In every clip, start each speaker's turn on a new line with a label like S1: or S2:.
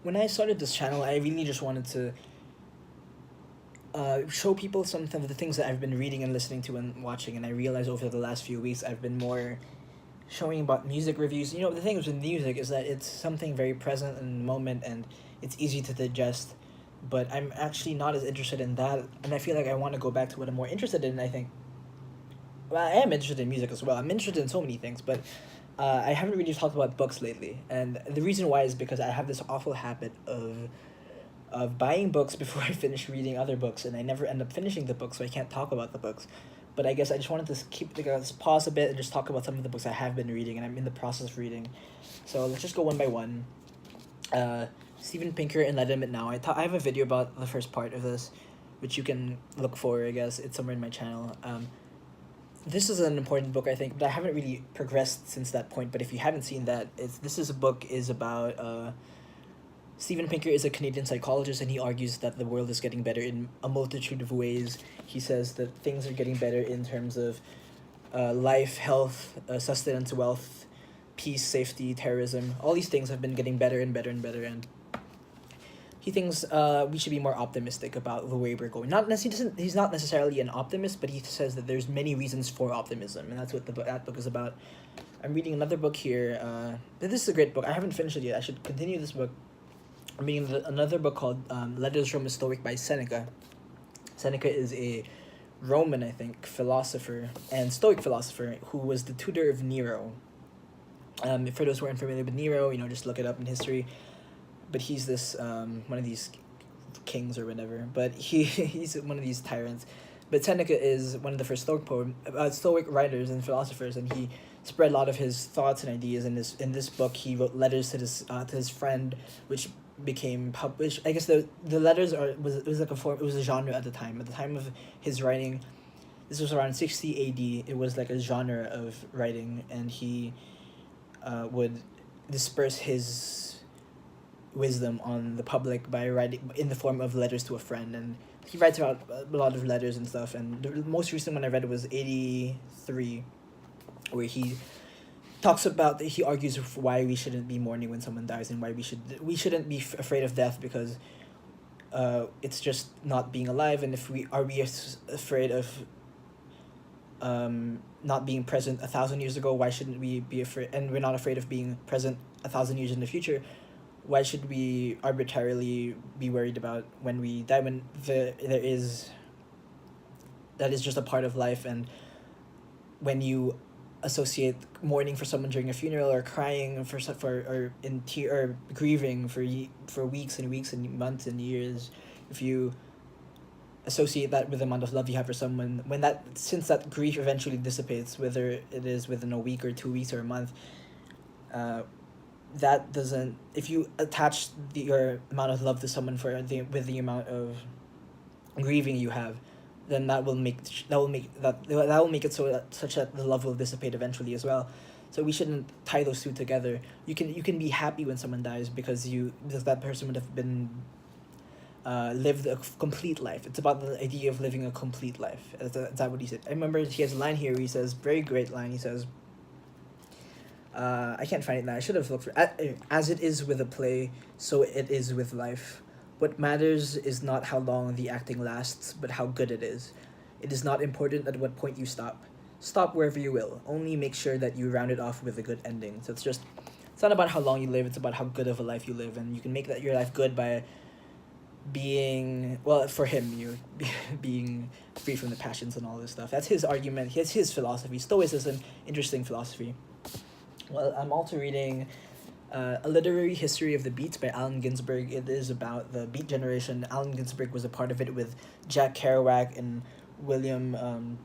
S1: when I started this channel, I really just wanted to show people some of the things that I've been reading and listening to and watching, and I realized over the last few weeks I've been more showing about music reviews. You know, the thing with music is that it's something very present in the moment and it's easy to digest, but I'm actually not as interested in that, and I feel like I want to go back to what I'm more interested in. I think, well, I am interested in music as well. I'm interested in so many things, but I haven't really talked about books lately, and the reason why is because I have this awful habit of buying books before I finish reading other books, and I never end up finishing the book, so I can't talk about the books. But I guess I just wanted to keep let's pause a bit and just talk about some of the books I have been reading, and I'm in the process of reading. So let's just go one by one. Steven Pinker and Let Him It Now. I have a video about the first part of this, which you can look for. I guess it's somewhere in my channel. This is an important book, I think, but I haven't really progressed since that point. But if you haven't seen that, this is a book is about Steven Pinker is a Canadian psychologist, and he argues that the world is getting better in a multitude of ways. He says that things are getting better in terms of life, health, sustenance, wealth, peace, safety, terrorism. All these things have been getting better and better and better, and he thinks we should be more optimistic about the way we're going. He's not necessarily an optimist, but he says that there's many reasons for optimism, and that's what that book is about. I'm reading another book here. This is a great book. I haven't finished it yet. I should continue this book. I'm reading another book called Letters from a Stoic by Seneca. Seneca is a Roman, I think, philosopher and Stoic philosopher who was the tutor of Nero. For those who aren't familiar with Nero, just look it up in history. But he's this one of these kings or whatever. But he's one of these tyrants. But Seneca is one of the first Stoic writers and philosophers, and he spread a lot of his thoughts and ideas in this book. He wrote letters to his friend, which became published. I guess the letters was like it was a genre at the time. At the time of his writing, this was around 60 AD. It was like a genre of writing, and he would disperse his wisdom on the public by writing in the form of letters to a friend, and he writes about a lot of letters and stuff. And the most recent one I read was 83, where he argues why we shouldn't be mourning when someone dies, and why we shouldn't be afraid of death, because it's just not being alive. And if we afraid of not being present 1,000 years ago, why shouldn't we be afraid? And we're not afraid of being present 1,000 years in the future. Why should we arbitrarily be worried about when we die, when that is just a part of life? And when you associate mourning for someone during a funeral, or crying or grieving for weeks and weeks and months and years, if you associate that with the amount of love you have for someone, since that grief eventually dissipates, whether it is within a week or 2 weeks or a month, that doesn't, if you attach your amount of love to someone with the amount of grieving you have, then that will make it such that the love will dissipate eventually as well. So we shouldn't tie those two together. You can be happy when someone dies because that person would have been lived a complete life. It's about the idea of living a complete life. Is that what he said? I remember he has a line here where he says, very great line, he says, I can't find it now. I should have looked for it. As it is with a play, so it is with life. What matters is not how long the acting lasts, but how good it is. It is not important at what point you stop. Stop wherever you will. Only make sure that you round it off with a good ending. So it's not about how long you live, it's about how good of a life you live. And you can make that your life good by being, well, for him, being free from the passions and all this stuff. That's his argument. His philosophy. Stoicism, interesting philosophy. Well, I'm also reading A Literary History of the Beats by Allen Ginsberg. It is about the Beat generation. Allen Ginsberg was a part of it with Jack Kerouac and William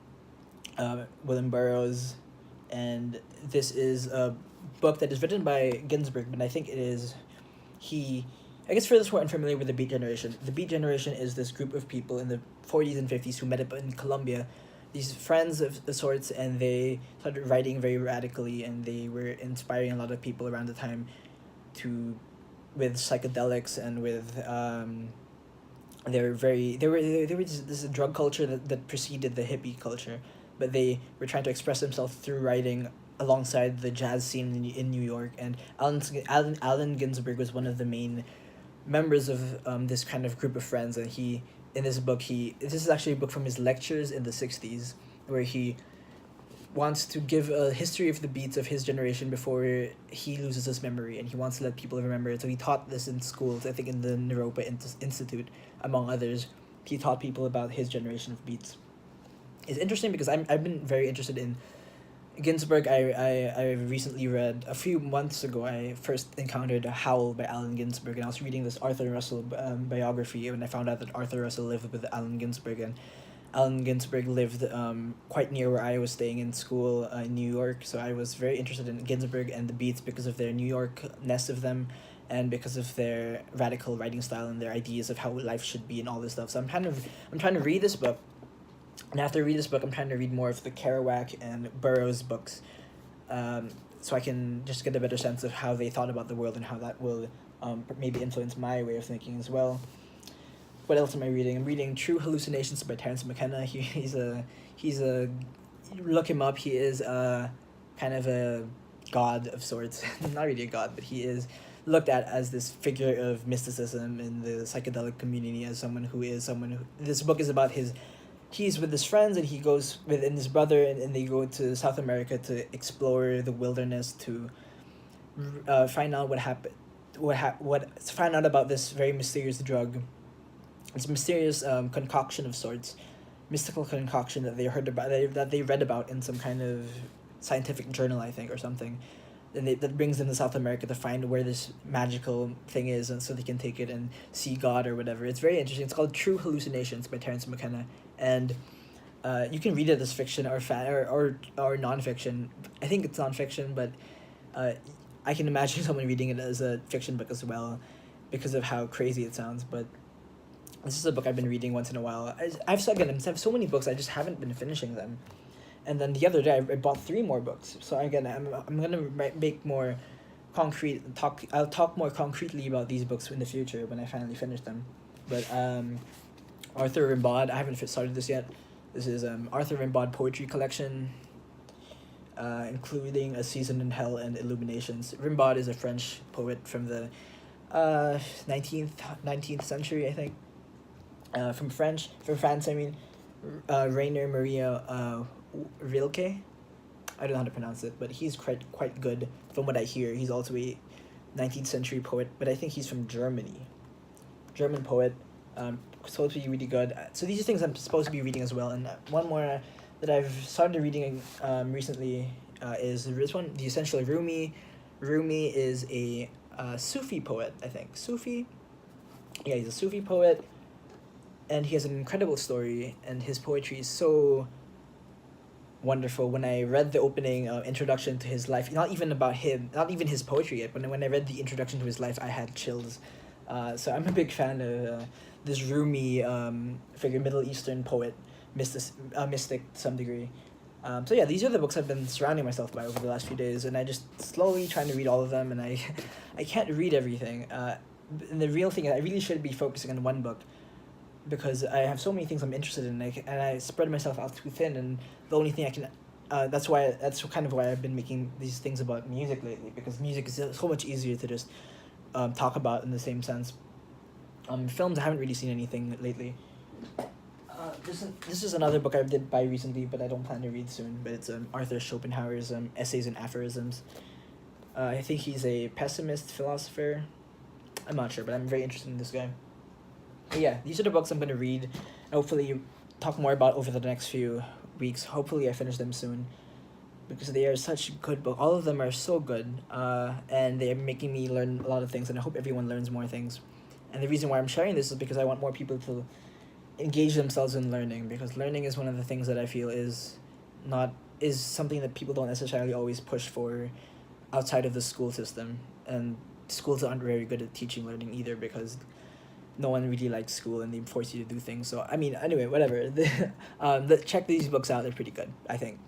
S1: Burroughs. And this is a book that is written by Ginsberg, but I think it is I guess for those who are unfamiliar with the Beat generation, the Beat generation is this group of people in the 40s and 50s who met up in Colombia, these friends of sorts, and they started writing very radically, and they were inspiring a lot of people around the time with psychedelics and with there was this drug culture that preceded the hippie culture, but they were trying to express themselves through writing alongside the jazz scene in New York. And Allen Ginsberg was one of the main members of this kind of group of friends, and he in this book he this is actually a book from his lectures in the 60s, where he wants to give a history of the beats of his generation before he loses his memory, and he wants to let people remember it. So he taught this in schools, I think in the Naropa Institute, among others. He taught people about his generation of beats. It's interesting because I've been very interested in Ginsberg. I recently read, a few months ago, I first encountered Howl by Allen Ginsberg, and I was reading this Arthur Russell biography, and I found out that Arthur Russell lived with Allen Ginsberg, and Allen Ginsberg lived quite near where I was staying in school in New York, so I was very interested in Ginsberg and the Beats because of their New York-ness of them, and because of their radical writing style and their ideas of how life should be and all this stuff. So I'm trying to read this book, and after I read this book, I'm trying to read more of the Kerouac and Burroughs books, so I can just get a better sense of how they thought about the world and how that will maybe influence my way of thinking as well. What else am I reading? I'm reading True Hallucinations by Terence McKenna. He's a look him up. He is kind of a god of sorts. Not really a god, but he is looked at as this figure of mysticism in the psychedelic community, as someone who this book is about he's with his friends, and he goes with and his brother, and they go to South America to explore the wilderness to find out find out about this very mysterious drug. It's a mysterious concoction of sorts, mystical concoction that they heard about, that they read about in some kind of scientific journal, I think, or something. And that brings them to South America to find where this magical thing is, and so they can take it and see God or whatever. It's very interesting. It's called True Hallucinations by Terence McKenna, and you can read it as fiction or nonfiction. I think it's nonfiction, but I can imagine someone reading it as a fiction book as well, because of how crazy it sounds. But this is a book I've been reading once in a while. I have so many books, I just haven't been finishing them. And then the other day, I bought 3 more books. So again, I'm gonna make more concrete I'll talk more concretely about these books in the future when I finally finish them. But Arthur Rimbaud, I haven't started this yet. This is Arthur Rimbaud poetry collection, including A Season in Hell and Illuminations. Rimbaud is a French poet from the 19th century, I think. From France, I mean, Rainer Maria Rilke. I don't know how to pronounce it, but he's quite good from what I hear. He's also a 19th century poet, but I think he's from Germany. German poet, supposed to be really good. So these are things I'm supposed to be reading as well. And one more that I've started reading recently is this one, The Essential Rumi. Rumi is a Sufi poet, I think. Sufi? Yeah, he's a Sufi poet. And he has an incredible story, and his poetry is so wonderful. When I read the opening introduction to his life, not even about him, not even his poetry yet, but when I read the introduction to his life, I had chills. So I'm a big fan of this Rumi figure, Middle Eastern poet, mystic to some degree. So yeah, these are the books I've been surrounding myself by over the last few days, and I just slowly trying to read all of them, and I can't read everything. And the real thing is I really should be focusing on one book, because I have so many things I'm interested in, and I spread myself out too thin, and the only thing I can, that's kind of why I've been making these things about music lately, because music is so much easier to just talk about in the same sense. Films, I haven't really seen anything lately. This is another book I did buy recently, but I don't plan to read soon, but it's Arthur Schopenhauer's Essays and Aphorisms. I think he's a pessimist philosopher. I'm not sure, but I'm very interested in this guy. Yeah, these are the books I'm going to read, and hopefully talk more about over the next few weeks. Hopefully I finish them soon, because they are such good books. All of them are so good, and they're making me learn a lot of things, and I hope everyone learns more things. And the reason why I'm sharing this is because I want more people to engage themselves in learning, because learning is one of the things that I feel is something that people don't necessarily always push for outside of the school system, and schools aren't very good at teaching learning either, because no one really likes school and they force you to do things. So I mean, anyway, whatever. Check these books out, they're pretty good, I think.